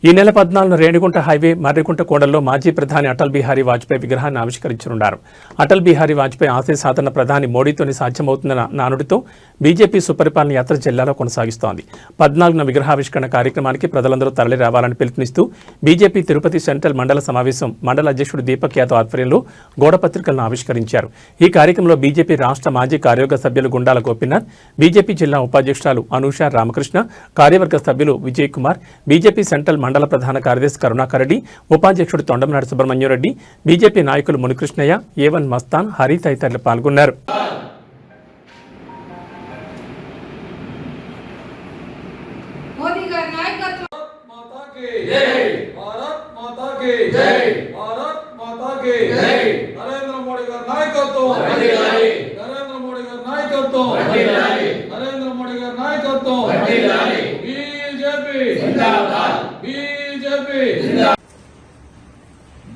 ఈ నెల 14న రేణిగుంట హైవే మర్రిగుంట కోడల్లో మాజీ ప్రధాని అటల్ బిహారీ వాజ్పేయి విగ్రహాన్ని ఆవిష్కరించనున్నారు. అటల్ బిహారీ వాజ్పేయి ఆశయ సాధన ప్రధాని మోడీతోనే సాధ్యమవుతుందన్న నానుడితో బీజేపీ సుపరిపాలన యాత్ర జిల్లాలో కొనసాగిస్తోంది. 14న విగ్రహావిష్కరణ కార్యక్రమానికి ప్రజలందరూ తరలి రావాలని పిలుపునిస్తూ బీజేపీ తిరుపతి సెంట్రల్ మండల సమావేశం మండల అధ్యక్షుడు దీపక్ యాదవ్ ఆధ్వర్యంలో గోడపత్రికలను ఆవిష్కరించారు. ఈ కార్యక్రమంలో బీజేపీ రాష్ట్ర మాజీ కార్యవర్గ సభ్యులు గుండాల గోపీనాథ్, బీజేపీ జిల్లా ఉపాధ్యక్షురాలు అనూష రామకృష్ణ, కార్యవర్గ సభ్యులు విజయ్ కుమార్, బీజేపీ సెంట్రల్ మండల ప్రధాన కార్యదర్శి కరుణాకర్ రెడ్డి, ఉపాధ్యక్షుడు తొండమనాడు సుబ్రహ్మణ్యం రెడ్డి, బీజేపీ నాయకులు మునికృష్ణయ్య, ఏవన్ మస్తాన్, హరి తదితరులు పాల్గొన్నారు.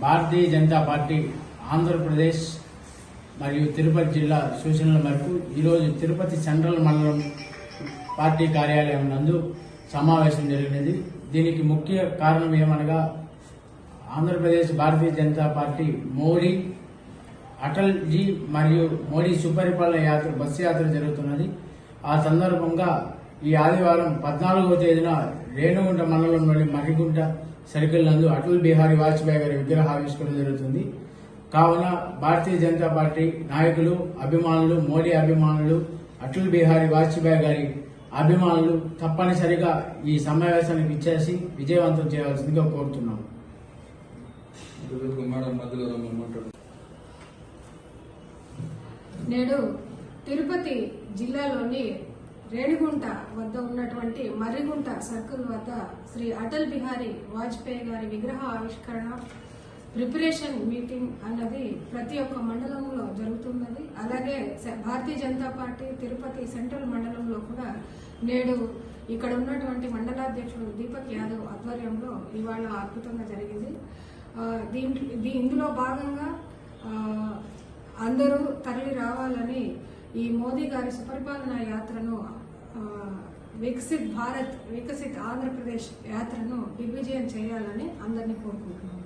భారతీయ జనతా పార్టీ ఆంధ్రప్రదేశ్ మరియు తిరుపతి జిల్లా సూచనల మేరకు ఈరోజు తిరుపతి సెంట్రల్ మండలం పార్టీ కార్యాలయం నందు సమావేశం జరిగినది. దీనికి ముఖ్య కారణం ఏమనగా ఆంధ్రప్రదేశ్ భారతీయ జనతా పార్టీ మోడీ అటల్జీ మరియు మోడీ సుపరిపాలన యాత్ర బస్సు యాత్ర జరుగుతున్నది. ఆ సందర్భంగా ఈ ఆదివారం 14వ తేదీన రేణిగుంట మండలంలోని మర్రిగుంట సర్కిల్ నందు అటల్ బిహారీ వాజ్పేయి గారి విగ్రహావిష్కరణ జరుగుతుంది. కావున భారతీయ జనతా పార్టీ నాయకులు, అభిమానులు, మోడీ అభిమానులు, అటల్ బిహారీ వాజ్పేయి గారి అభిమానులు తప్పనిసరిగా ఈ సమావేశానికి ఇచ్చేసి విజయవంతం చేయవలసిందిగా కోరుతున్నాం. నేడు తిరుపతి జిల్లాలోని రేణిగుంట వద్ద ఉన్నటువంటి మర్రిగుంట సర్కిల్ వద్ద శ్రీ అటల్ బిహారీ వాజ్పేయి గారి విగ్రహ ఆవిష్కరణ ప్రిపరేషన్ మీటింగ్ అన్నది ప్రతి ఒక్క మండలంలో జరుగుతున్నది. అలాగే భారతీయ జనతా పార్టీ తిరుపతి సెంట్రల్ మండలంలో కూడా నేడు ఇక్కడ ఉన్నటువంటి మండలాధ్యక్షుడు దీపక్ యాదవ్ ఆధ్వర్యంలో ఇవాళ అద్భుతంగా జరిగింది. ఇందులో భాగంగా అందరూ తరలి రావాలని ఈ మోదీ గారి సుపరిపాలన యాత్రను వికసిత్ భారత్ వికసిత్ ఆంధ్రప్రదేశ్ యాత్రను దిగ్విజయం చేయాలని అందరినీ కోరుకుంటున్నాను.